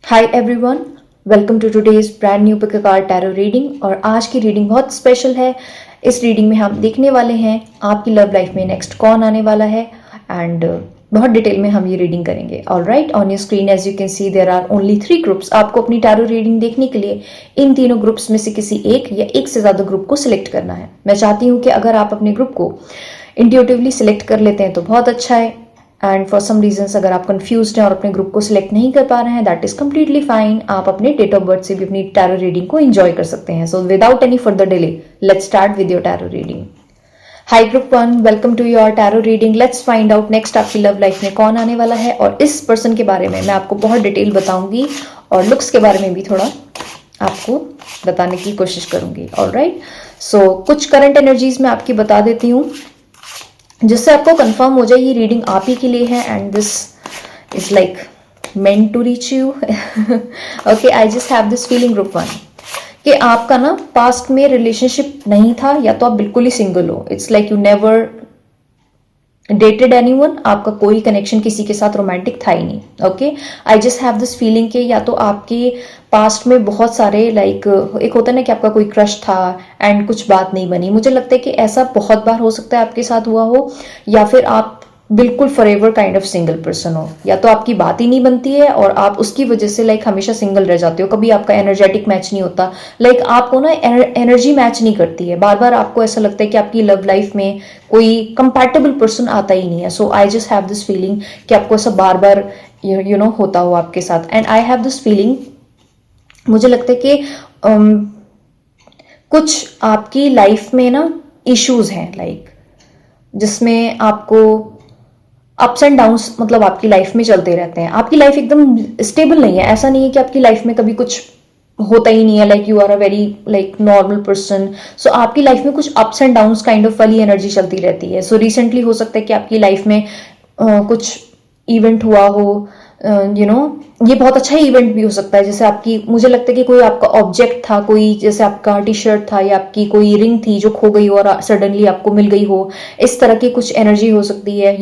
Hi everyone, welcome to today's brand new pick card tarot reading. और आज की reading बहुत स्पेशल है। इस रीडिंग में हम देखने वाले हैं आपकी लव लाइफ में नेक्स्ट कौन आने वाला है एंड बहुत डिटेल में हम ये रीडिंग करेंगे। All right, on your screen as you can see there are only 3 groups. आपको अपनी टैरो रीडिंग देखने के लिए इन तीनों ग्रुप्स में से किसी एक या एक से ज़्यादा ग्रुप को सिलेक्ट करना है। मैं चाहती हूँ कि अगर आप अपने ग्रुप को इंट्यूटिवली सिलेक्ट कर लेते हैं तो बहुत अच्छा है, एंड फॉर सम रीजंस अगर आप कंफ्यूज्ड हैं और अपने ग्रुप को सिलेक्ट नहीं कर पा रहे हैं, दैट इज कम्प्लीटली फाइन। आप अपने डेट ऑफ बर्थ से भी अपनी टैरो रीडिंग को एंजॉय कर सकते हैं। So without any further delay, let's start with your tarot reading. Hi group 1, welcome to your tarot reading. Let's find out next आपकी लव लाइफ में कौन आने वाला है। और इस पर्सन के बारे में मैं आपको बहुत डिटेल बताऊंगी और लुक्स के बारे में भी थोड़ा आपको बताने की कोशिश करूंगी। ऑल राइट, सो कुछ करंट एनर्जीज मैं आपकी बता देती हूँ जिससे आपको कंफर्म हो जाए ये रीडिंग आप ही के लिए है and this is like meant to reach you. Okay, I just have this feeling group 1 कि आपका ना पास्ट में रिलेशनशिप नहीं था या तो आप बिल्कुल ही सिंगल हो। It's like you never dated anyone, आपका कोई कनेक्शन किसी के साथ रोमांटिक था ही नहीं। Okay, I just have this feeling कि या तो आपके पास्ट में बहुत सारे एक होता है ना कि आपका कोई क्रश था एंड कुछ बात नहीं बनी। मुझे लगता है कि ऐसा बहुत बार हो सकता है आपके साथ हुआ हो, या फिर आप बिल्कुल forever kind of single person हो, या तो आपकी बात ही नहीं बनती है और आप उसकी वजह से हमेशा सिंगल रह जाते हो। कभी आपका एनर्जेटिक मैच नहीं होता, आपको ना एनर्जी मैच नहीं करती है। बार बार आपको ऐसा लगता है कि आपकी लव लाइफ में कोई कंपैटिबल पर्सन आता ही नहीं है। So I just have this feeling कि आपको ऐसा बार बार यू नो होता हो आपके साथ। And I have this feeling, मुझे लगता है कि कुछ आपकी लाइफ में ना इश्यूज हैं जिसमें आपको अप्स एंड डाउन्स आपकी लाइफ में चलते रहते हैं। आपकी लाइफ एकदम स्टेबल नहीं है। ऐसा नहीं है कि आपकी लाइफ में कभी कुछ होता ही नहीं है। You are a very normal person. So आपकी लाइफ में कुछ ups and downs kind of वाली एनर्जी चलती रहती है। सो रिसेंटली हो सकता है कि आपकी लाइफ में कुछ इवेंट हुआ हो, ये बहुत अच्छा इवेंट भी हो सकता है। जैसे आपकी, मुझे लगता है कि कोई आपका ऑब्जेक्ट था, कोई जैसे आपका टी शर्ट था या आपकी कोई रिंग थी जो खो गई हो और सडनली आपको मिल गई हो। इस तरह की कुछ एनर्जी हो सकती है,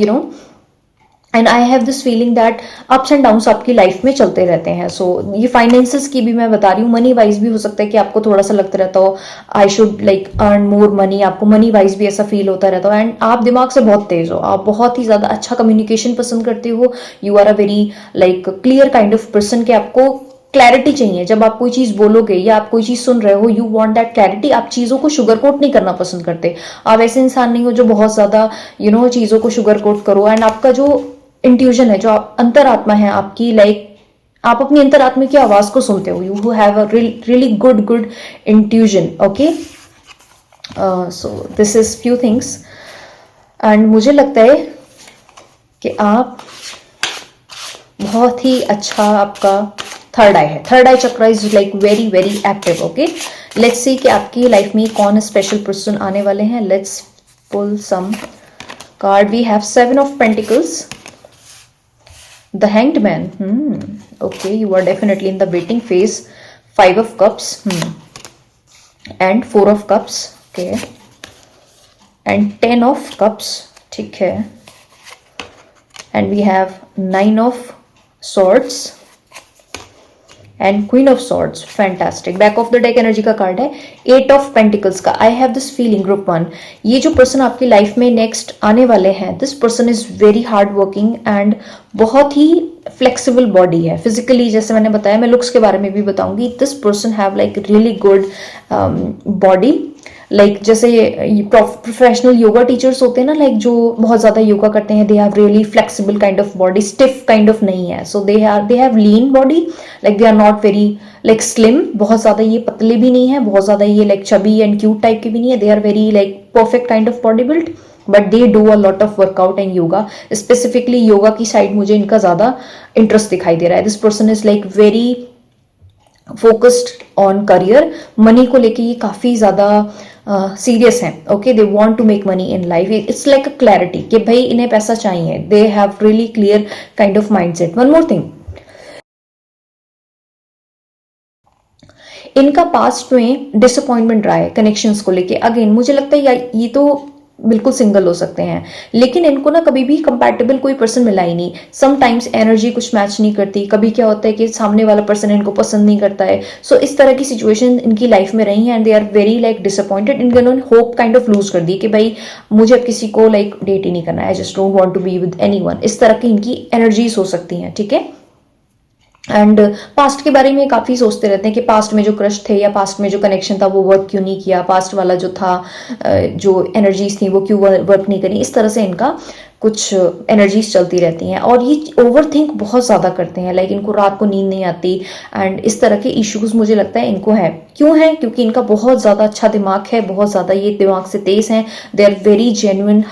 and I have this feeling that ups and downs आपकी लाइफ में चलते रहते हैं। सो ये फाइनेंसेस की भी मैं बता रही हूँ। मनी वाइज भी हो सकता है कि आपको थोड़ा सा लगता रहता हो I should earn more money. आपको मनी वाइज भी ऐसा फील होता रहता हो। एंड आप दिमाग से बहुत तेज हो, आप बहुत ही ज्यादा अच्छा कम्युनिकेशन पसंद करते हो। You are a very clear kind of person के आपको क्लैरिटी चाहिए। जब आप कोई चीज बोलोगे या आप कोई चीज सुन रहे हो, यू वांट दैट क्लैरिटी। आप चीजों को शुगर कोट नहीं करना पसंद करते। आप ऐसे इंसान नहीं हो जो बहुत ज्यादा चीजों को शुगर कोट करो। एंड आपका जो इंट्यूजन है, जो अंतरात्मा है आपकी, आप अपनी अंतरात्मा की आवाज को सुनते हो। You have a really good intuition. Okay, so this is few things and मुझे लगता है कि आप बहुत ही अच्छा, आपका थर्ड आई है। Third I chakra is very very active. Okay, let's सी कि आपकी लाइफ में कौन स्पेशल पर्सन आने वाले हैं। Let's pull some card. We have 7 of pentacles, the hanged man. Okay, you are definitely in the waiting phase. 5 of cups, and 4 of cups. Okay, and 10 of cups. ठीक है, and we have 9 of swords and queen of swords. Fantastic. Back of the deck energy का card है 8 of pentacles का। आई have this feeling group 1, ये जो person आपकी life में next आने वाले हैं, this person is very hard working and बहुत ही फ्लेक्सिबल बॉडी है फिजिकली। जैसे मैंने बताया, मैं लुक्स के बारे में भी बताऊंगी। This person have really good body. जैसे प्रोफेशनल योगा टीचर्स होते हैं ना, जो बहुत ज्यादा योगा करते हैं, they have really flexible kind of body, stiff kind of नहीं है। So they have lean body, they are not very slim, बहुत ज्यादा ये पतले भी नहीं है, बहुत ज्यादा ये चबी एंड क्यूट टाइप के भी नहीं है। They are very perfect kind of body build, but they do a lot of workout and yoga. Specifically yoga की साइड मुझे इनका ज्यादा इंटरेस्ट दिखाई दे रहा है। This person is very focused on career. Money को लेके ये काफी ज्यादा सीरियस हैं। Okay, they want to make money in life. It's like a clarity कि भाई इन्हें पैसा चाहिए। They have really clear kind of mindset. One more thing, इनका पास्ट में डिसअपॉइंटमेंट रहा है कनेक्शंस को लेके। अगेन मुझे लगता है ये तो बिल्कुल सिंगल हो सकते हैं, लेकिन इनको ना कभी भी कंपैटिबल कोई पर्सन मिला ही नहीं। समटाइम्स एनर्जी कुछ मैच नहीं करती, कभी क्या होता है कि सामने वाला पर्सन इनको पसंद नहीं करता है। सो इस तरह की सिचुएशन इनकी लाइफ में रही है and they are very like disappointed. इन्होंने होप काइंड ऑफ लूज कर दी कि भाई मुझे अब किसी को लाइक डेट ही नहीं करना है, I just don't want to be with anyone. इस तरह की इनकी एनर्जीज हो सकती हैं, ठीक है। एंड पास्ट के बारे में काफ़ी सोचते रहते हैं कि पास्ट में जो क्रश थे या पास्ट में जो कनेक्शन था वो वर्क क्यों नहीं किया, पास्ट वाला जो था जो एनर्जीज थी वो क्यों वर्क नहीं करी। इस तरह से इनका कुछ एनर्जीज चलती रहती हैं और ये ओवर थिंक बहुत ज़्यादा करते हैं, लाइक इनको रात को नींद नहीं आती एंड इस तरह के इश्यूज मुझे लगता है इनको है। क्यों है? क्योंकि इनका बहुत ज़्यादा अच्छा दिमाग है, बहुत ज़्यादा ये दिमाग से तेज हैं, they are very genuine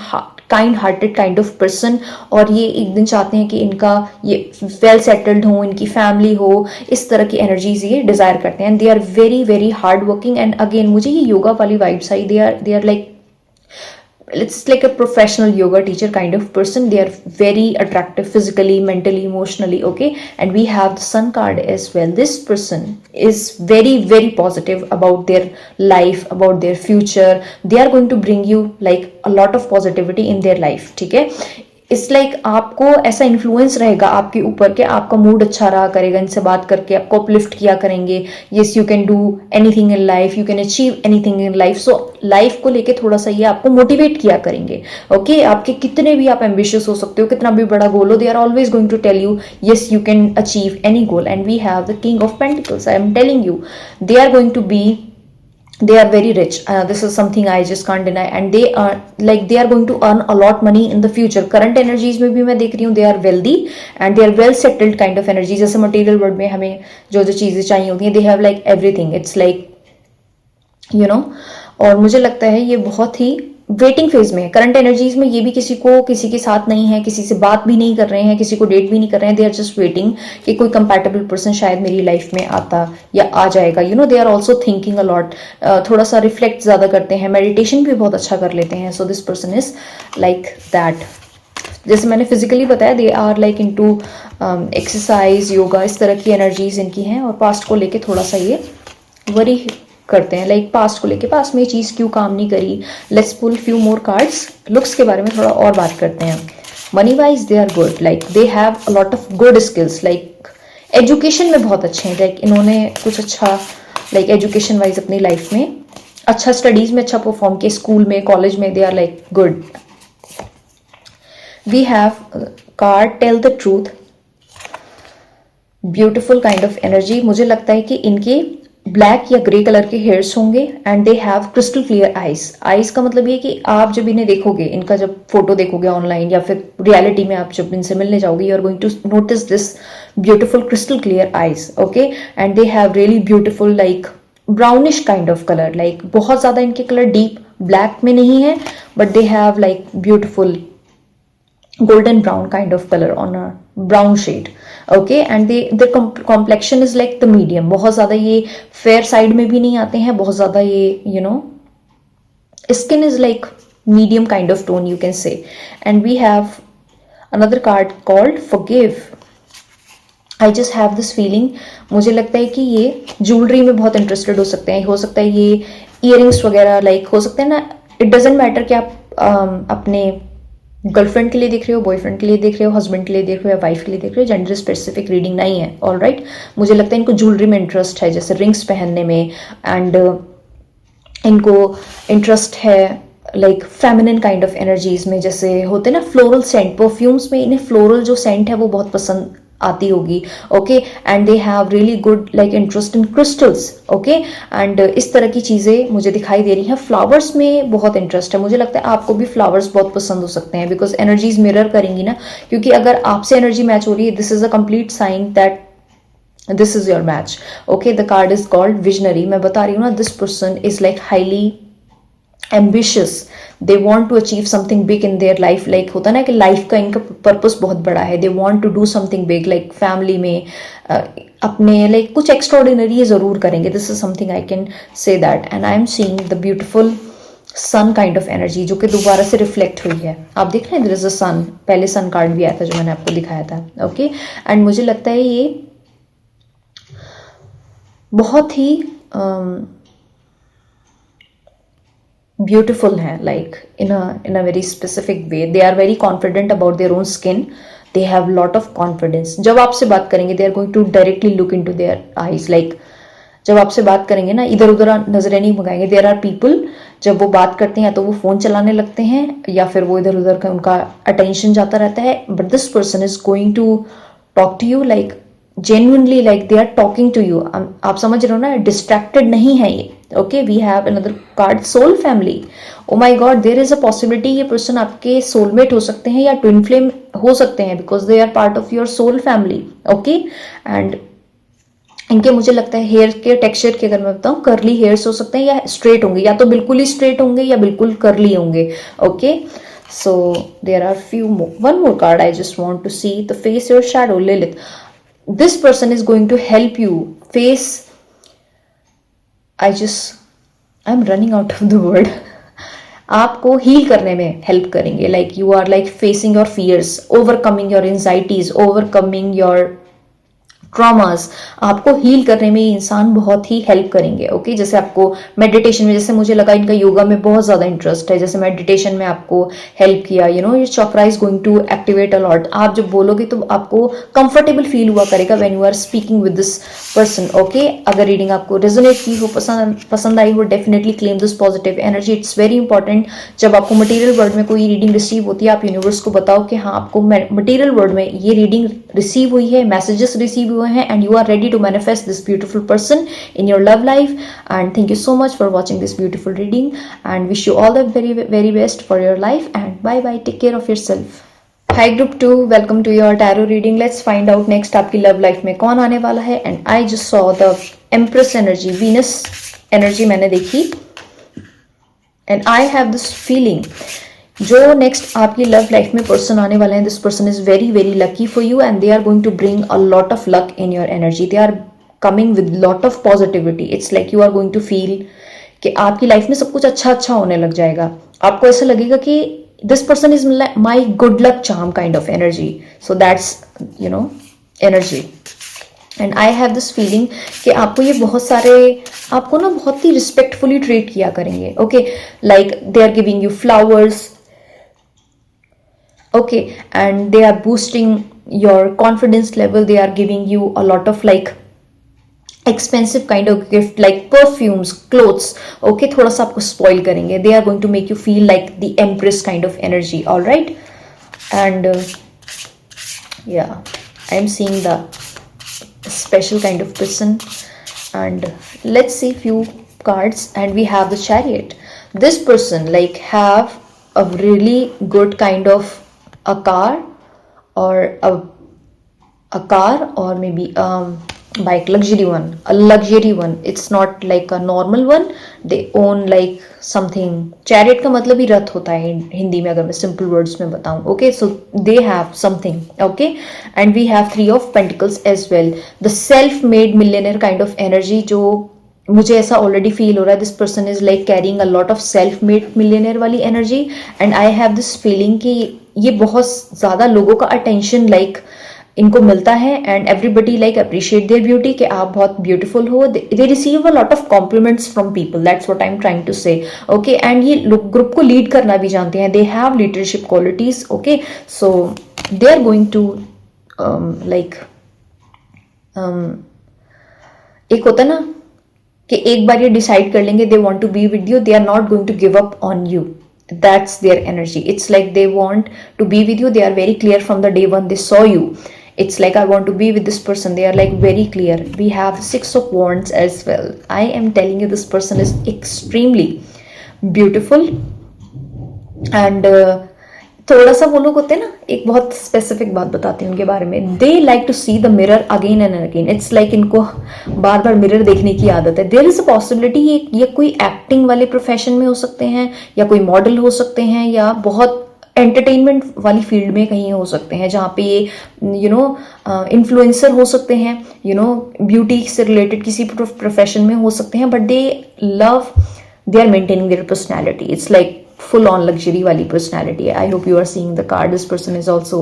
kind hearted kind of person. और ये एक दिन चाहते हैं कि इनका ये वेल सेटल्ड हो, इनकी फैमिली हो, इस तरह की एनर्जीज ये डिजायर करते हैं। They are very very hard working and again मुझे ये योगा वाली वाइब्स आई। They are like it's like a professional yoga teacher kind of person. They are very attractive physically, mentally, emotionally, okay. And we have the sun card as well. This person is very very positive about their life, about their future. They are going to bring you like a lot of positivity in their life, ठीक है। It's like आपको ऐसा influence रहेगा आपके ऊपर के आपका mood अच्छा रहा करेगा, इनसे बात करके आपको अपलिफ्ट किया करेंगे। Yes you can do anything in life, you can achieve anything in life. So life को लेके थोड़ा सा ये आपको मोटिवेट किया करेंगे, ओके। आपके कितने भी आप एम्बिशियस हो सकते हो, कितना भी बड़ा गोल हो, they are always going to tell you yes you can achieve any goal. And we have the king of pentacles, I am telling you they are going to be, they are very rich. This is something I just can't deny. And they are like they are going to earn a lot money in the future. Current energies में भी मैं देख रही हूँ they are wealthy and they are well settled kind of energy. जैसे material world में हमें जो जो चीजें चाहिए होती हैं they have like everything. It's like you know। और मुझे लगता है ये बहुत ही वेटिंग फेज में है। करंट एनर्जीज में ये भी किसी के साथ नहीं है, किसी से बात भी नहीं कर रहे हैं, किसी को डेट भी नहीं कर रहे हैं। दे आर जस्ट वेटिंग कि कोई कंपैटिबल पर्सन शायद मेरी लाइफ में आता या आ जाएगा। You know they are also thinking a lot, थोड़ा सा रिफ्लेक्ट ज्यादा करते हैं, मेडिटेशन भी बहुत अच्छा कर लेते हैं। So this person is like that. जैसे मैंने फिजिकली बताया they are like into exercise, yoga, इस तरह की एनर्जीज इनकी हैं। और पास्ट को लेके थोड़ा सा ये वरी करते हैं, लाइक पास्ट को लेके पास्ट में ये चीज़ क्यों काम नहीं करी। Let's pull few more cards. Looks के बारे में थोड़ा और बात करते हैं। Money wise they are good, like they have a lot of good skills, like education में बहुत अच्छे हैं, लाइक इन्होंने कुछ अच्छा लाइक एजुकेशन वाइज अपनी लाइफ में अच्छा, स्टडीज में अच्छा परफॉर्म किया, स्कूल में, कॉलेज में, they are like good. We have card tell the truth, beautiful kind of energy. मुझे लगता है कि इनके ब्लैक या ग्रे कलर के हेयर्स होंगे and they have crystal clear eyes. Eyes का मतलब ये कि आप जब इन्हें देखोगे, इनका जब फोटो देखोगे ऑनलाइन या फिर रियलिटी में आप जब इनसे मिलने जाओगे, you are going to notice this beautiful crystal clear eyes, okay. And they have really beautiful like brownish kind of colour, like बहुत ज्यादा इनके कलर डीप ब्लैक में नहीं है but they have like beautiful golden brown kind of color on a brown shade, okay। and their complexion is like the medium, बहुत ज्यादा ये fair side में भी नहीं आते हैं, बहुत ज्यादा ये you know skin is like medium kind of tone you can say। and we have another card called forgive। I just have this feeling, मुझे लगता है कि ये ज्वेलरी में बहुत इंटरेस्टेड हो सकते हैं, हो सकता है ये इयरिंग्स वगैरह लाइक हो सकते हैं ना। इट डजेंट मैटर कि आप अपने गर्लफ्रेंड के लिए देख रहे हो, बॉयफ्रेंड के लिए देख रहे हो, हस्बैंड के लिए देख रहे हो या वाइफ के लिए देख रहे हो, जेंडर स्पेसिफिक रीडिंग नहीं है, ऑल राइट। मुझे लगता है इनको ज्वेलरी में इंटरेस्ट है, जैसे रिंग्स पहनने में, एंड इनको इंटरेस्ट है like feminine kind of energies में, जैसे होते हैं ना फ्लोरल सेंट, परफ्यूम्स में इन्हें फ्लोरल जो सेंट है वो बहुत पसंद आती होगी, okay. And they have really good like interest in crystals, okay. And इस तरह की चीज़ें मुझे दिखाई दे रही हैं। फ्लावर्स में बहुत इंटरेस्ट है, मुझे लगता है आपको भी फ्लावर्स बहुत पसंद हो सकते हैं बिकॉज एनर्जीज मिरर करेंगी ना, क्योंकि अगर आपसे एनर्जी मैच हो रही है, this is a complete sign that this is your match, okay. The card is called visionary. मैं बता रही हूँ ना, this person is like highly ambitious, they want to achieve something big in their life, like होता ना कि life का इनका पर्पस बहुत बड़ा है, they want to do something big, like family में अपने like कुछ एक्स्ट्राऑर्डिनरी ये जरूर करेंगे। this is something I can say that। and I am seeing the beautiful sun kind of energy जो कि दोबारा से रिफ्लेक्ट हुई है। आप देख रहे हैं देयर इज अ सन, पहले सन कार्ड भी आया था जो मैंने आपको दिखाया था, ओके। एंड मुझे लगता है ये बहुत ही ब्यूटिफुल हैं, like in a very specific way. They are very confident about their own skin. They have lot of confidence. जब आपसे बात करेंगे they are going to directly look into their eyes. Like जब आपसे बात करेंगे ना, इधर उधर नजरें नहीं भगाएंगे. देयर आर पीपल, जब वो बात करते हैं तो वो फोन चलाने लगते हैं या फिर वो इधर उधर का उनका अटेंशन जाता रहता है. But this person is going to talk to you like genuinely, like they are talking to you. आप समझ रहे हो ना, डिस्ट्रैक्टेड नहीं है ये. Okay, we have another card, soul family. Oh my god, there is a possibility ये पर्सन आपके सोलमेट हो सकते हैं या ट्विन फ्लेम हो सकते हैं, because they are part of your soul family. Okay, and इनके मुझे लगता है हेयर के टेक्सचर की अगर मैं बताऊं, कर्ली हेयर्स हो सकते हैं या स्ट्रेट होंगे, या तो बिल्कुल ही स्ट्रेट होंगे या बिल्कुल कर्ली होंगे. Okay, so there are few one more card I just want to see the face your shadow. Lilith, this person is going to help you face, I am running out of the word. आपको heal करने में help करेंगे. Like you are like facing your fears, overcoming your anxieties, overcoming your traumas. आपको heal करने में ये इंसान बहुत ही हेल्प करेंगे. ओके, जैसे आपको मेडिटेशन में, जैसे मुझे लगा इनका योगा में बहुत ज्यादा इंटरेस्ट है, जैसे मेडिटेशन में आपको हेल्प किया. यू नो, ये chakra is going to activate a lot. आप जब बोलोगे तो आपको कंफर्टेबल फील हुआ करेगा when you are speaking with this person. Okay, अगर रीडिंग आपको रेजोनेट की हो, पसंद आई हो, definitely claim this positive energy. It's very important. जब आपको मटेरियल वर्ल्ड में कोई रीडिंग रिसीव होती है, आप यूनिवर्स को बताओ कि हाँ, आपको मटेरियल वर्ल्ड में ये रीडिंग रिसीव हुई है, मैसेजेस रिसीव हुए हैं, and you are ready to manifest this beautiful person in your love life. And thank you so much for watching this beautiful reading, and wish you all the very very best for your life. And bye bye, take care of yourself. Hi group 2, welcome to your tarot reading. Let's find out next आपकी love life में कौन आने वाला है. And I just saw the Empress energy, Venus energy मैंने देखी, and I have this feeling जो next आपकी लव लाइफ में पर्सन आने वाला है, this person is very very lucky for you, and they are going to bring a lot of luck in your energy. They are coming with lot of positivity. It's like you are going to feel कि आपकी life में सब कुछ अच्छा अच्छा होने लग जाएगा. आपको ऐसा लगेगा कि this person is my good luck charm kind of energy. So that's you know energy. And I have this feeling कि आपको ये बहुत सारे, आपको ना बहुत ही रिस्पेक्टफुली ट्रीट किया करेंगे. Okay, like they are giving you flowers. Okay, and they are boosting your confidence level. They are giving you a lot of like expensive kind of gift like perfumes, clothes. Okay, थोड़ा सा आपको spoil करेंगे. They are going to make you feel like the empress kind of energy. All right, and yeah, I am seeing the special kind of person. And let's see few cards, and we have the Chariot. This person like have a really good kind of a car or a car or maybe bike, luxury one, a luxury one. It's not like a normal one. They own like something. Chariot का मतलब ही रथ होता है हिंदी में, अगर मैं simple words में बताऊं. Okay, so they have something. Okay, and we have Three of Pentacles as well. The self-made millionaire kind of energy, जो मुझे ऐसा ऑलरेडी फील हो रहा है. This person is like caring a lot of self made millionaire वाली energy. And I have this feeling कि ये बहुत ज्यादा लोगों का अटेंशन लाइक इनको मिलता है, and everybody like appreciate their beauty कि आप बहुत ब्यूटीफुल हो. They receive a lot of compliments from people. That's what I am trying to say. Okay, and ये ग्रुप को लीड करना भी जानते हैं. They have leadership qualities. Okay, so they are going to like एक होता है ना कि एक बार ये डिसाइड कर लेंगे they want to be with you, they are not going to give up on you. That's their energy. It's like they want to be with you. They are very clear from the day one they saw you. It's like I want to be with this person. They are like very clear. We have Six of Wands as well. I am telling you this person is extremely beautiful. And थोड़ा सा वो लोग होते हैं ना, एक बहुत specific बात बताती हूँ उनके बारे में. They like to see the mirror again and again. It's like इनको बार बार मिरर देखने की आदत है. देयर इज अ पॉसिबिलिटी ये कोई एक्टिंग वाले प्रोफेशन में हो सकते हैं, या कोई मॉडल हो सकते हैं, या बहुत एंटरटेनमेंट वाली फील्ड में कहीं हो सकते हैं, जहाँ पे ये यू नो इन्फ्लुएंसर हो सकते हैं, यू नो ब्यूटी से रिलेटेड किसी प्रोफेशन में हो सकते हैं. But they are maintaining their personality. It's like full on luxury वाली personality है. I hope you are seeing the card. This person is also,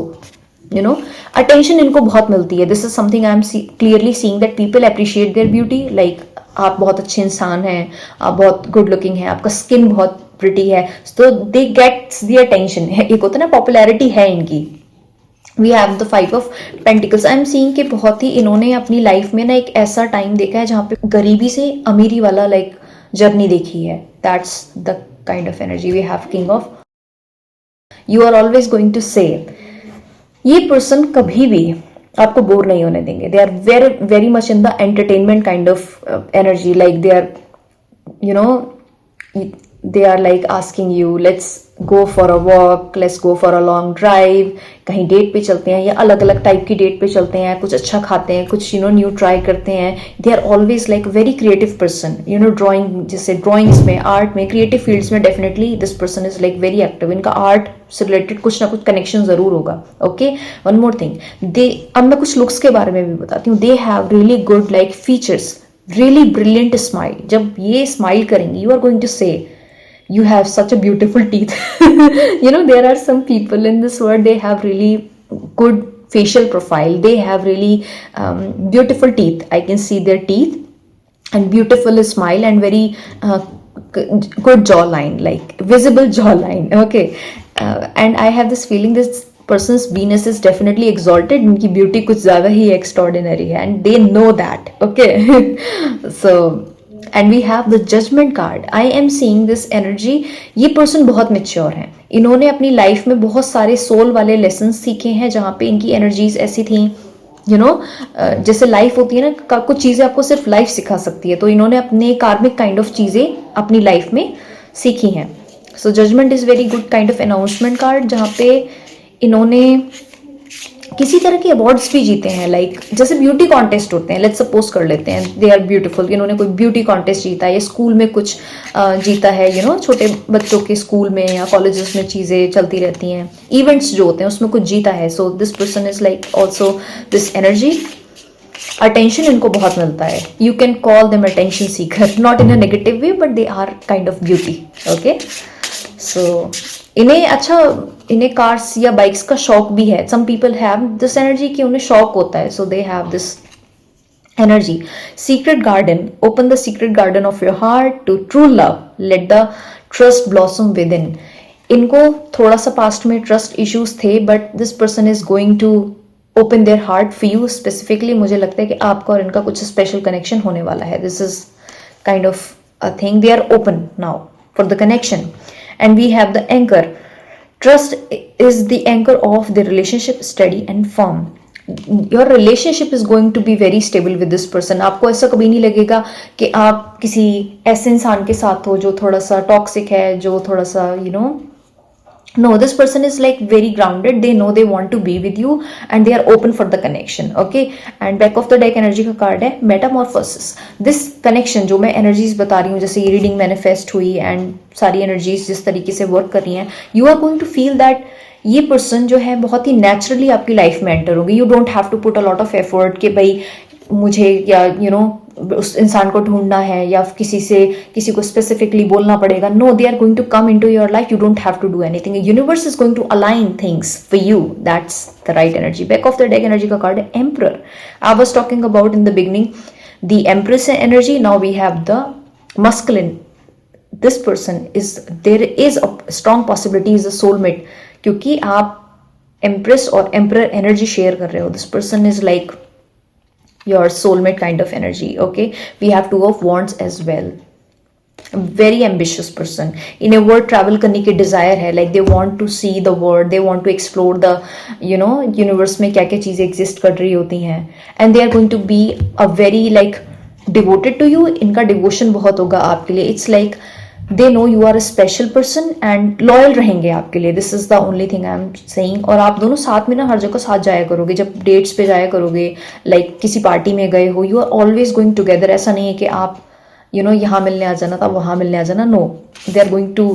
you know, attention इनको बहुत मिलती है. This is something I am clearly seeing that people appreciate their beauty. Like आप बहुत अच्छे इंसान हैं, आप बहुत गुड लुकिंग हैं, आपका स्किन बहुत प्रिटी है, तो दे गेट्स द अटेंशन। एक होता है ना पॉपुलैरिटी है इनकी। We have the 5 of Pentacles। I am seeing कि बहुत ही इन्होंने अपनी लाइफ में ना एक ऐसा टाइम देखा है जहाँ पे गरीबी से अमीरी वाला लाइक जर्नी देखी है। That's the kind of energy we have. King of, you are always going to say, ये पर्सन कभी भी आपको बोर नहीं होने देंगे। They are very very much in the entertainment kind of energy, like they are you know they are like asking you let's go for a walk, let's go for a long drive। कहीं date पे चलते हैं या अलग अलग type की date पे चलते हैं, कुछ अच्छा खाते हैं, कुछ न्यू ट्राई करते हैं। They are always like very creative person. Drawing, जैसे ड्राइंग्स में, आर्ट में, क्रिएटिव फील्ड्स में definitely this person is like very active. इनका आर्ट से रिलेटेड कुछ ना कुछ कनेक्शन जरूर होगा। Okay, one more thing, they, अब मैं कुछ लुक्स के बारे में भी बताती हूँ। दे have really good like features, really brilliant smile। जब ये स्माइल करेंगे, you are going to say you have such a beautiful teeth। there are some people in this world, they have really good facial profile, they have really beautiful teeth। I can see their teeth and beautiful smile and very good jawline, like visible jawline। Okay, and I have this feeling this person's Venus is definitely exalted, इनकी beauty कुछ ज्यादा ही extraordinary है, and they know that। okay so and we have the judgment card। I am seeing this energy, ये person बहुत mature हैं। इन्होंने अपनी life में बहुत सारे सोल वाले लेसन सीखे हैं जहाँ पे इनकी एनर्जीज ऐसी थी, जैसे लाइफ होती है ना, कुछ चीजें आपको सिर्फ लाइफ सिखा सकती है, तो इन्होंने अपने कार्मिक काइंड ऑफ चीजें अपनी लाइफ में सीखी हैं। So judgement is very good kind of announcement card, जहाँ पे इन्होंने किसी तरह के अवार्ड्स भी जीते हैं, लाइक जैसे ब्यूटी कॉन्टेस्ट होते हैं, लेट्स सपोज कर लेते हैं दे आर ब्यूटीफुल, इन्होंने कोई ब्यूटी कॉन्टेस्ट जीता है या स्कूल में कुछ जीता है, छोटे बच्चों के स्कूल में या कॉलेजेस में चीज़ें चलती रहती हैं, इवेंट्स जो होते हैं उसमें कुछ जीता है। So this person is like also this energy. Attention इनको बहुत मिलता है, you can call them attention seeker, not in a negative way but they are kind of beauty. Okay, so इन्हें कार्स या बाइक्स का शौक भी है। Some people have this energy कि उन्हें शौक होता है, so they have this energy. Secret garden, open the secret garden of your heart to true love, let the trust blossom within. इनको थोड़ा सा पास्ट में ट्रस्ट इश्यूज थे, but this person is going to open their heart for you specifically. मुझे लगता है कि आपका और इनका कुछ स्पेशल कनेक्शन होने वाला है। This is kind of a thing, they are open now for the connection. And we have the anchor. Trust is the anchor of the relationship, steady and firm। Your relationship is going to be very stable with this person। आपको ऐसा कभी नहीं लगेगा कि आप किसी ऐसे इंसान के साथ हो जो थोड़ा सा टॉक्सिक है, जो थोड़ा सा No, this person is like very grounded, they know they want to be with you and they are open for the connection। Okay, and back of the deck energy का कार्ड है metamorphosis। this connection जो मैं energies बता रही हूँ, जैसे ये reading manifest हुई एंड सारी energies जिस तरीके से वर्क कर रही हैं, you are going to feel that ये पर्सन जो है बहुत ही नेचुरली आपकी लाइफ में एंटर होगी। You don't have to put a lot of effort कि भाई मुझे या उस इंसान को ढूंढना है या किसी को स्पेसिफिकली बोलना पड़ेगा। No, they are going to come into your life, you don't have to do anything, universe is going to align things for you. That's the right energy. Back of the deck energy का card है emperor. I was talking about in the beginning the empress energy, now we have the masculine. This person is, there is a strong possibility is a soulmate, क्योंकि आप empress और emperor energy share कर रहे हो। This person is like your soulmate kind of energy। Okay, we have 2 of wands as well। very ambitious person, इन्हें world travel करने की Dzire है, like they want to see the world, they want to explore the universe में क्या क्या चीजें exist कर रही होती हैं, and they are going to be a very like devoted to you। इनका डिवोशन बहुत होगा आपके लिए। It's like they know you are a special person and loyal रहेंगे आपके लिए। This is the only thing I am saying. और आप दोनों साथ में ना हर जगह साथ जाया करोगे, जब डेट्स पे जाया करोगे, लाइक किसी पार्टी में गए हो, you are always going together. ऐसा नहीं है कि आप यहाँ मिलने आ जाना था, वहां मिलने आ जाना। No, they are going to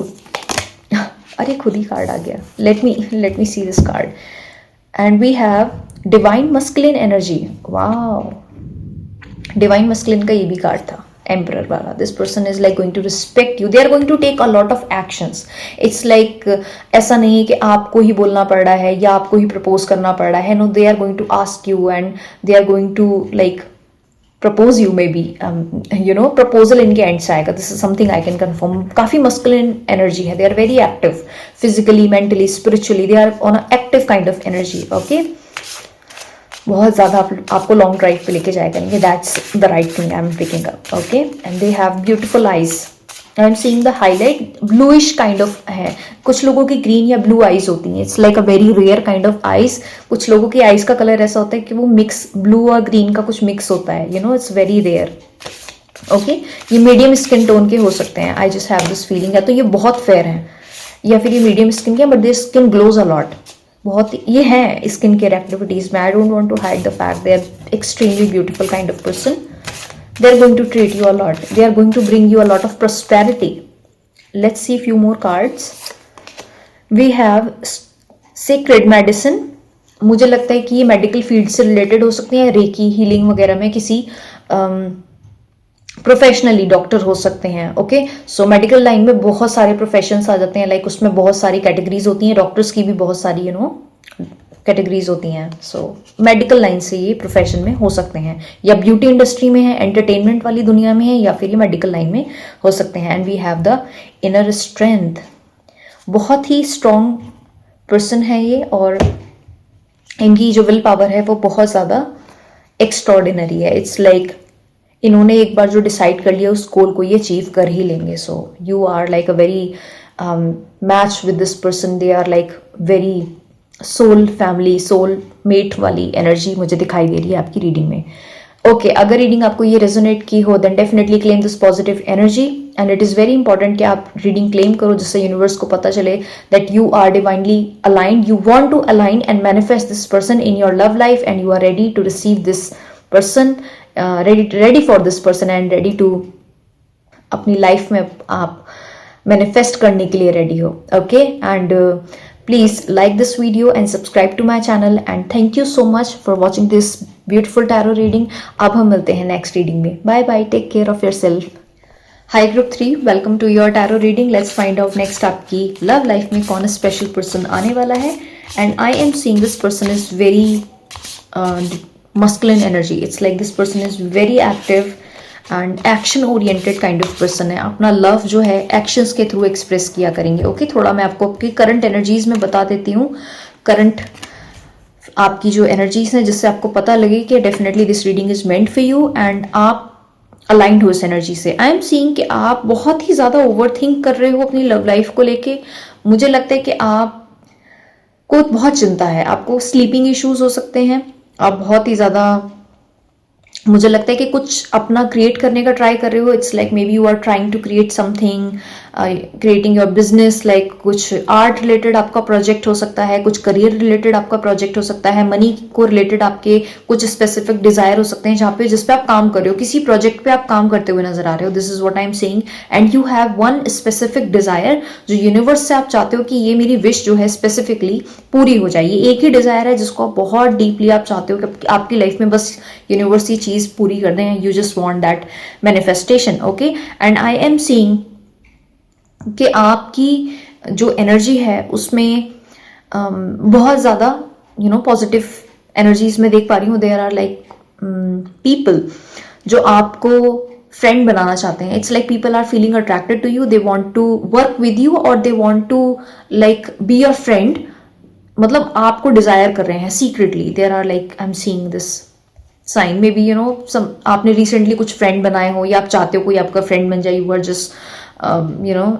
अरे खुद ही कार्ड आ गया, let me see this card. And we have divine masculine energy. Wow, divine masculine का ये भी कार्ड था, एम्परर वाला। This person is like going to respect you, they are going to take a lot of actions. It's like ऐसा नहीं है कि आपको ही बोलना पड़ रहा है या आपको ही प्रपोज करना पड़ रहा है। No, they are going to ask you and they are going to like propose you, maybe proposal इनके एंड से आएगा. This is something I can confirm. काफी मस्कुलिन एनर्जी है. They are very active physically, mentally, spiritually. They are on a active kind of energy. Okay, बहुत ज्यादा आपको long drive पे लेके जाया करेंगे. That's the right thing I am picking up. Okay, and they have beautiful eyes. I am seeing the highlight bluish kind of है. कुछ लोगों की ग्रीन या ब्लू आईज होती हैं. It's like a very rare kind of eyes. कुछ लोगों की आईज का कलर ऐसा होता है कि वो मिक्स ब्लू और ग्रीन का कुछ मिक्स होता है. It's very rare. ओके, ये मीडियम स्किन टोन के हो सकते हैं. I just have this feeling. या तो ये बहुत फेयर है या फिर ये मीडियम स्किन के, but this skin glows a lot. बहुत ये है स्किन केयर एक्टिविटीज में. I don't want to hide the fact they are extremely beautiful kind of person. They are going to treat you a lot. They are going to bring you a lot of prosperity. Let's see a few more cards. We have sacred medicine. मुझे लगता है कि ये medical field से related हो सकते हैं. Recce healing वगैरह में किसी प्रोफेशनली डॉक्टर हो सकते हैं. ओके, सो मेडिकल लाइन में बहुत सारे प्रोफेशंस आ जाते हैं. लाइक उसमें बहुत सारी कैटेगरीज होती हैं. डॉक्टर्स की भी बहुत सारी कैटेगरीज होती हैं. सो मेडिकल लाइन से ये प्रोफेशन में हो सकते हैं, या ब्यूटी इंडस्ट्री में है, एंटरटेनमेंट वाली दुनिया में है, या फिर ये मेडिकल लाइन में हो सकते हैं. And we have the inner strength. बहुत ही स्ट्रॉन्ग पर्सन है ये, और इनकी जो विल पावर है वो बहुत ज़्यादा एक्स्ट्रॉर्डिनरी है. इट्स लाइक इन्होंने एक बार जो डिसाइड कर लिया उस गोल को ये अचीव कर ही लेंगे. So you are like a very match with this person. They are like very soul family, soul mate वाली एनर्जी मुझे दिखाई दे रही है आपकी रीडिंग में. ओके, अगर रीडिंग आपको ये रेजोनेट की हो then definitely claim this positive energy. And it is very important कि आप रीडिंग क्लेम करो, जिससे यूनिवर्स को पता चले that you are divinely aligned. You want to align and manifest this person in your love life, and you are ready to receive this person, ready for this person, and ready to अपनी life में आप manifest करने के लिए ready हो. Okay, and please like this video and subscribe to my channel, and thank you so much for watching this beautiful tarot reading. अब हम मिलते हैं next reading में. Bye bye, take care of yourself. Hi group 3, welcome to your tarot reading. Let's find out next आपकी love life में कौन special person आने वाला है. And I am seeing this person is very masculine energy. It's like this person is very active and action oriented kind of person है. अपना love जो है एक्शंस के थ्रू एक्सप्रेस किया करेंगे. ओके, थोड़ा मैं आपको आपकी करंट एनर्जीज में बता देती हूँ. करंट आपकी जो एनर्जीज हैं, जिससे आपको पता लगे कि definitely this reading is meant for you and आप अलाइंड हो इस एनर्जी से. आई एम सीइंग कि आप बहुत ही ज़्यादा ओवर थिंक कर रहे हो अपनी लव लाइफ को लेके. मुझे लगता है कि आपको बहुत चिंता है. आपको स्लीपिंग इश्यूज हो सकते हैं. आप बहुत ही ज़्यादा, मुझे लगता है कि कुछ अपना क्रिएट करने का ट्राई कर रहे हो. It's like maybe you are trying to create something, creating your business. Like कुछ आर्ट रिलेटेड आपका प्रोजेक्ट हो सकता है, कुछ करियर रिलेटेड आपका प्रोजेक्ट हो सकता है, मनी को रिलेटेड आपके कुछ स्पेसिफिक डिजायर हो सकते हैं जहाँ पे जिस पे आप काम कर रहे हो. किसी प्रोजेक्ट पे आप काम करते हुए नजर आ रहे हो. This is what I am saying. And you have one specific desire जो यूनिवर्स से आप चाहते हो कि ये मेरी विश जो है स्पेसिफिकली पूरी हो जाए. ये एक ही डिजायर है जिसको आप बहुत डीपली आप चाहते हो कि आपकी लाइफ में बस यूनिवर्स ये चीज पूरी कर दें. You just want that manifestation. Okay, and I am seeing कि आपकी जो एनर्जी है उसमें बहुत ज़्यादा पॉजिटिव एनर्जीज में देख पा रही हूँ. देयर आर लाइक पीपल जो आपको फ्रेंड बनाना चाहते हैं. It's like people are feeling attracted to you. They want to work with you और they want to like be your friend. मतलब आपको डिजायर कर रहे हैं secretly. There are like I am seeing this sign. Maybe आपने recently कुछ friend बनाए हो, या आप चाहते हो कोई आपका फ्रेंड बन जाए. You are just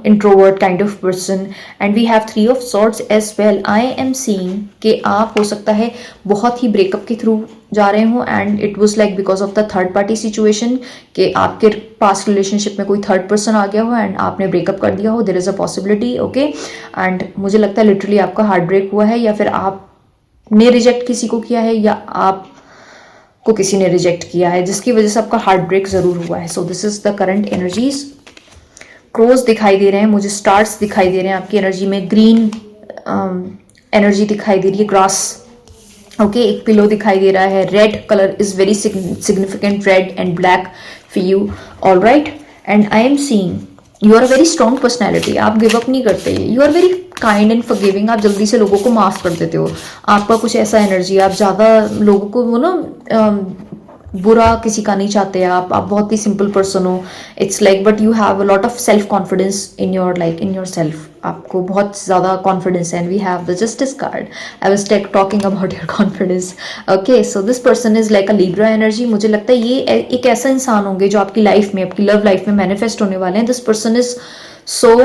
introvert kind of person, and we have 3 of swords as well. I am seeing कि आप हो सकता है बहुत ही ब्रेकअप के थ्रू जा रहे हो, and it was like because of the third party situation कि आपके पास्ट रिलेशनशिप में कोई थर्ड पर्सन आ गया हो एंड आपने ब्रेकअप कर दिया हो. There is a possibility. Okay, and मुझे लगता है लिटरली आपका हार्ट ब्रेक हुआ है, या फिर आपने रिजेक्ट किसी को किया है, या आप को किसी ने रिजेक्ट किया है जिसकी वजह से आपका हार्ट ब्रेक जरूर हुआ है. So this is the current energies. Crows दिखाई दे रहे हैं मुझे, स्टार्स दिखाई दे रहे हैं आपकी एनर्जी में, ग्रीन एनर्जी दिखाई दे रही है, ग्रास. ओके, एक पिलो दिखाई दे रहा है. Red colour is very significant, red and black for you. All right, and I am seeing you are a very strong personality. आप गिव अप नहीं करते. You are very kind and forgiving. आप जल्दी से लोगों को माफ कर देते हो. आपका कुछ ऐसा एनर्जी, आप ज्यादा लोगों को बुरा किसी का नहीं चाहते आप बहुत ही सिंपल पर्सन हो. It's like but you have a lot of self confidence in your in yourself. आपको बहुत ज़्यादा कॉन्फिडेंस है. And we have the justice card. I was talking about your confidence. Okay, so this person is like a Libra energy. मुझे लगता है ये एक ऐसा इंसान होंगे जो आपकी लाइफ में, आपकी लव लाइफ में मैनिफेस्ट होने वाले हैं. This person is so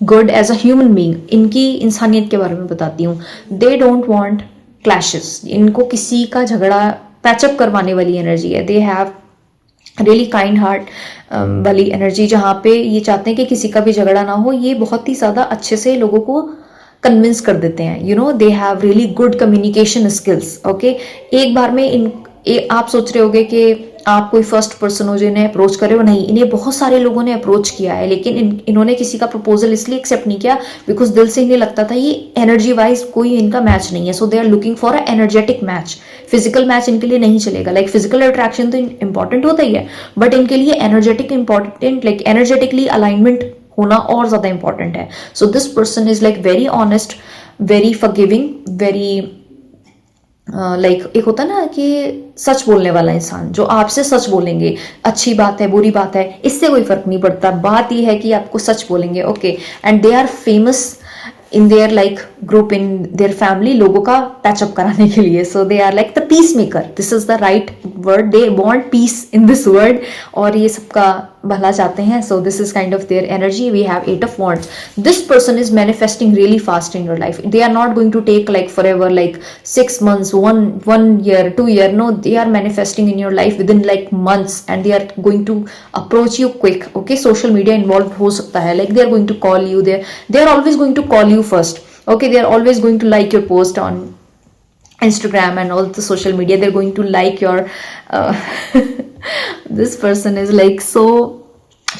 good as a human being. इनकी इंसानियत के बारे में बताती हूँ. They don't want clashes. इनको किसी का झगड़ा पैचअप करवाने वाली एनर्जी है. They have really kind heart वाली एनर्जी, जहाँ पे ये चाहते हैं कि किसी का भी झगड़ा ना हो. ये बहुत ही ज़्यादा अच्छे से लोगों को कन्विंस कर देते हैं. You know, they have really good communication skills. Okay, एक बार में आप सोच रहे होगे कि आप कोई फर्स्ट पर्सन हो जो इन्हें अप्रोच करे हो. नहीं, इन्हें बहुत सारे लोगों ने अप्रोच किया है, लेकिन इन्होंने किसी का प्रपोजल इसलिए एक्सेप्ट नहीं किया बिकॉज दिल से इन्हें लगता था ये एनर्जी वाइज कोई इनका मैच नहीं है. So they are looking for a energetic match. Physical match इनके लिए नहीं चलेगा. लाइक फिजिकल अट्रैक्शन तो इंपॉर्टेंट होता ही है, बट इनके लिए energetic important, like energetically alignment होना और ज्यादा इंपॉर्टेंट है. So this person is like very honest, very forgiving, very like एक होता है ना कि सच बोलने वाला इंसान, जो आपसे सच बोलेंगे. अच्छी बात है, बुरी बात है, इससे कोई फर्क नहीं पड़ता. बात यह है कि आपको सच बोलेंगे. Okay, and they are famous in their like group, in their family, लोगों का पैचअप कराने के लिए. So they are like the peace maker. This is the right word. They want peace in this world, और ये सबका भला चाहते हैं. So this is kind of their energy. We have 8 of wands. This person is manifesting really fast in your life. They are not going to take like forever, like 6 months, one year, 2 year. No, they are manifesting in your life within like months, and they are going to approach you quick. Okay, social media involved हो सकता है. Like they are going to call you. They are always going to call you first. Okay, they are always going to like your post on Instagram and all the social media. They're going to like your this person is like so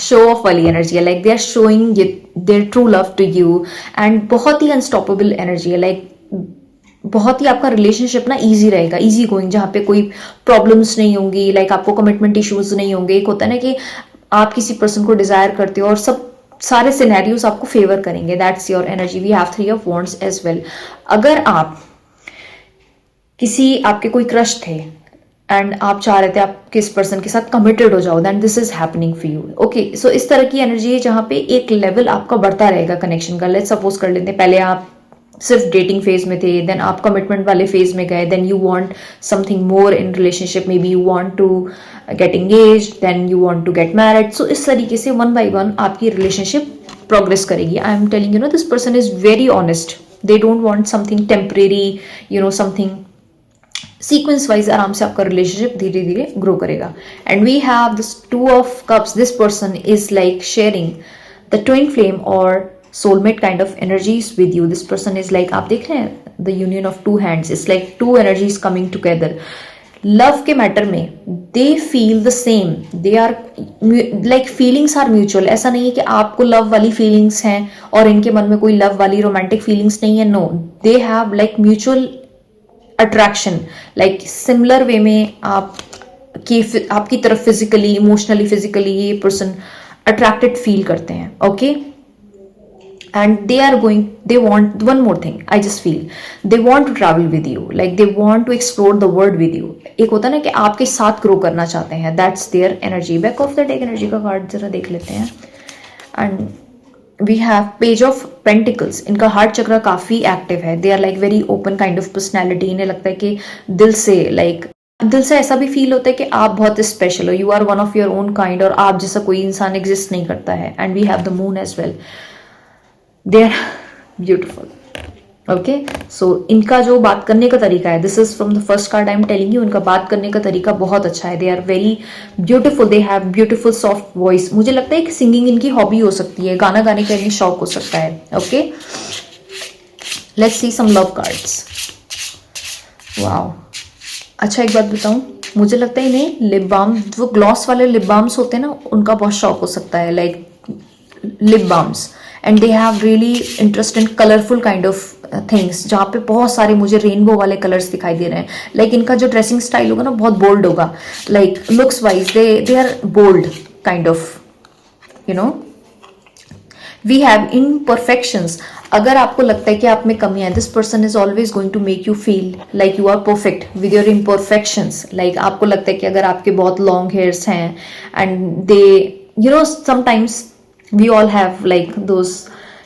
show off वाली energy है. Like they are showing their true love to you. And बहुत ही unstoppable energy है. Like बहुत ही आपका relationship ना easy रहेगा, इजी गोइंग, जहाँ पे कोई प्रॉब्लम्स नहीं होंगी. लाइक आपको कमिटमेंट इश्यूज नहीं होंगे. एक होता है ना कि आप किसी पर्सन को डिजायर करते हो और सब सारे सिनेरियोज आपको फेवर करेंगे. That's your energy. We have 3 of wands as well. अगर आप आपके कोई क्रश थे एंड आप चाह रहे थे आप किस पर्सन के साथ कमिटेड हो जाओ, then this is happening for you. Okay, so इस तरह की एनर्जी है जहाँ पे एक लेवल आपका बढ़ता रहेगा कनेक्शन का. लेट्स सपोज कर लेते हैं पहले आप सिर्फ डेटिंग फेज में थे, देन आप कमिटमेंट वाले फेज में गए, then you want something more in relationship. Maybe you want to get engage, then you want to get married. So इस तरीके से 1 by 1 आपकी रिलेशनशिप प्रोग्रेस करेगी. I am telling you know, this person is very honest. They don't want something temporary, you know, something sequence wise आराम से आपका relationship धीरे धीरे ग्रो करेगा. And we have this 2 of cups. This person is like sharing the twin flame और soulmate kind of energies with you. This person is like, आप देख रहे हैं the union of 2 hands. It's like 2 energies coming together. Love के matter में they feel the same. They are like feelings are mutual. ऐसा नहीं है कि आपको लव वाली फीलिंग्स हैं और इनके मन में कोई लव वाली रोमांटिक फीलिंग्स नहीं है. No, they have like mutual attraction. like similar way में आपकी तरफ फिजिकली, इमोशनली, फिजिकली ये पर्सन अट्रैक्टेड फील करते हैं. Okay, and they want one more thing. I just feel they want to travel with you, like they want to explore the world with you. एक होता है ना कि आपके साथ ग्रो करना चाहते हैं. that's their energy. back of the deck energy का कार्ड जरा देख लेते हैं. and we have page of pentacles. इनका हार्ट चक्र काफी एक्टिव है. they are like very open kind of personality. इन्हें लगता है कि दिल से ऐसा भी फील होता है कि आप बहुत स्पेशल हो. You are one of your own kind, और आप जैसा कोई इंसान एग्जिस्ट नहीं करता है. And we have the moon as well. They are beautiful. Okay, so इनका जो बात करने का तरीका है, this is from the first card I am telling you. इनका बात करने का तरीका बहुत अच्छा है. They are very beautiful. They have beautiful soft voice. मुझे लगता है कि सिंगिंग इनकी हॉबी हो सकती है, गाना गाने का इन्हें शौक हो सकता है. Okay, let's see some love cards. Wow, अच्छा एक बात बताऊं, मुझे लगता है इन्हें लिप बाम, जो ग्लॉस वाले लिप बाम्स होते हैं ना, उनका बहुत शौक हो सकता है. Like lip balms. And they have really interest in colourful kind of things, जहाँ पे बहुत सारे मुझे रेनबो वाले कलर्स दिखाई दे रहे हैं. लाइक इनका जो ड्रेसिंग स्टाइल होगा ना, बहुत बोल्ड होगा. Like looks wise they are bold kind of, you know. We have imperfections. अगर आपको लगता है कि आप में कमी है, this person is always going to make you feel like you are perfect with your imperfections. Like आपको लगता है कि अगर आपके बहुत लॉन्ग हेयर्स हैं and they sometimes we all have like those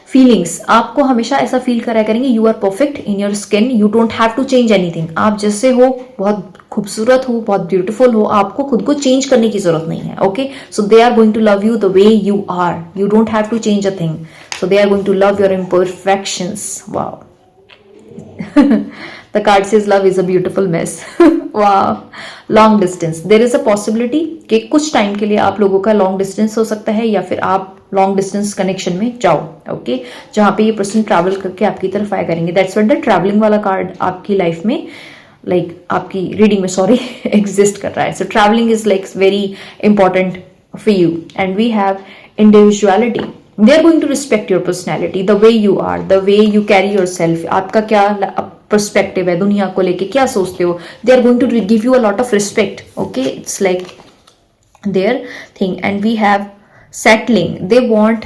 feelings, आपको हमेशा ऐसा फील करा करेंगे you are perfect in your skin, you don't have to change anything. आप जैसे हो, बहुत खूबसूरत हो, बहुत ब्यूटीफुल हो, आपको खुद को चेंज करने की जरूरत नहीं है. Okay, so they are going to love you the way you are, you don't have to change a thing. So they are going to love your imperfections. Wow. The card says love is a beautiful mess. Wow. Long distance. There is a possibility कि कुछ time के लिए आप लोगों का long distance हो सकता है, या फिर आप लॉन्ग डिस्टेंस कनेक्शन में जाओ. ओके, जहां पे ये पर्सन ट्रैवल करके आपकी तरफ आया करेंगे. दैट्स व्हाट द ट्रैवलिंग वाला कार्ड आपकी लाइफ में आपकी रीडिंग में एग्जिस्ट कर रहा है. So travelling is very important for you. And we have individuality. They are going to respect your personality, the way you are, the way you carry yourself. आपका क्या perspective है दुनिया को लेके, क्या सोचते हो. They are going to give you a lot of respect. Okay, it's their thing. And we have settling. They want,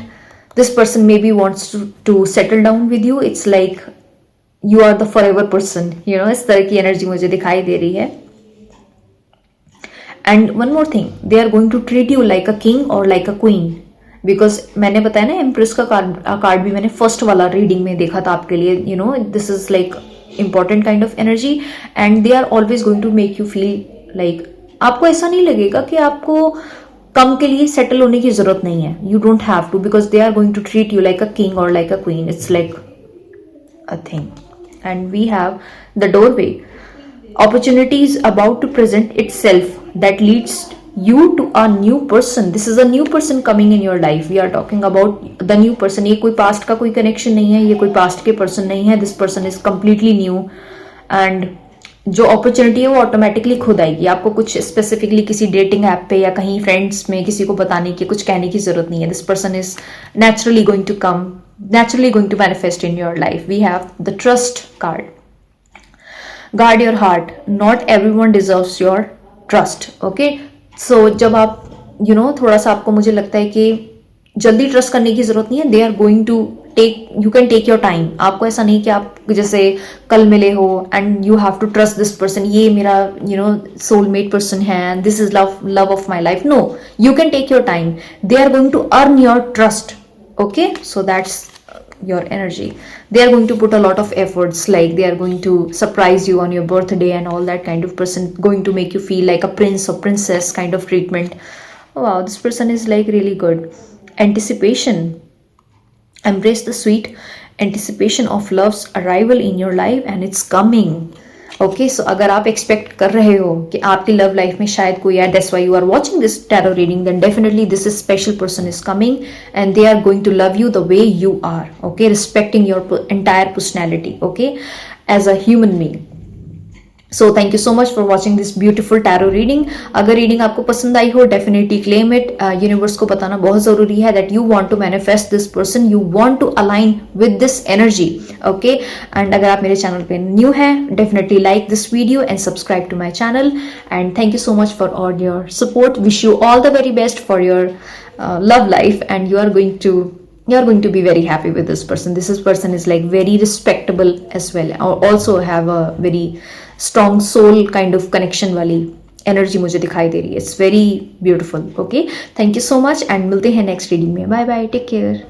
this person maybe wants to settle down with you. It's like you are the forever person, इस तरह की energy मुझे दिखाई दे रही है. And one more thing, they are going to treat you like a king और like a queen. Because मैंने बताया ना, एम्प्रेस का कार्ड भी मैंने फर्स्ट वाला रीडिंग में देखा था आपके लिए. This is like important kind of energy. And they are always going to make you feel like, आपको ऐसा नहीं लगेगा कि आपको कम के लिए सेटल होने की जरूरत नहीं है. You don't have to, because they are going to treat you like a king और like a queen. It's like a thing. And we have the doorway. Opportunity is about to present itself that leads you to a new person. This is a new person coming in your life. We are talking about the new person. ये कोई past का कोई connection नहीं है, ये कोई past के person नहीं है. This person is completely new. And जो अपॉर्चुनिटी है वो ऑटोमेटिकली खुद आएगी. आपको कुछ स्पेसिफिकली किसी डेटिंग ऐप पे या कहीं फ्रेंड्स में किसी को बताने की, कुछ कहने की जरूरत नहीं है. This person is naturally going to come, naturally going to manifest in your life. We have the trust card. Guard your heart. Not everyone deserves your trust. Okay, so जब आप थोड़ा सा आपको, मुझे लगता है कि जल्दी ट्रस्ट करने की जरूरत नहीं है. They are going to you can take your time. आपको ऐसा नहीं कि आप जैसे कल मिले हो and you have to trust this person, ये मेरा सोलमेट पर्सन है, this is love of my life. No, you can take your time. They are going to earn your trust. Okay, so that's your energy. They are going to put a lot of efforts, like they are going to surprise you on your birthday and all that kind of person, going to make you feel like a prince or princess kind of treatment. Oh, wow, this person is really good. Anticipation. Embrace the sweet anticipation of love's arrival in your life, and it's coming. Okay, so अगर आप expect कर रहे हो कि आपकी love life में शायद कोई है, that's why you are watching this tarot reading, then definitely this is special person is coming and they are going to love you the way you are. Okay, respecting your entire personality, okay, as a human being. So thank you so much for watching this beautiful tarot reading. अगर reading आपको पसंद आई हो, definitely claim it. Universe को बताना बहुत जरूरी है that you want to manifest this person, you want to align with this energy. Okay, and अगर आप मेरे चैनल पे न्यू हैं, definitely like this video and subscribe to my channel. And thank you so much for all your support. Wish you all the very best for your love life, and you are going to be very happy with this person. This person is very respectable as well, or also have a very strong soul kind of connection वाली energy मुझे दिखाई दे रही है. It's very beautiful. Okay, thank you so much and मिलते हैं next reading में. Bye bye, take care.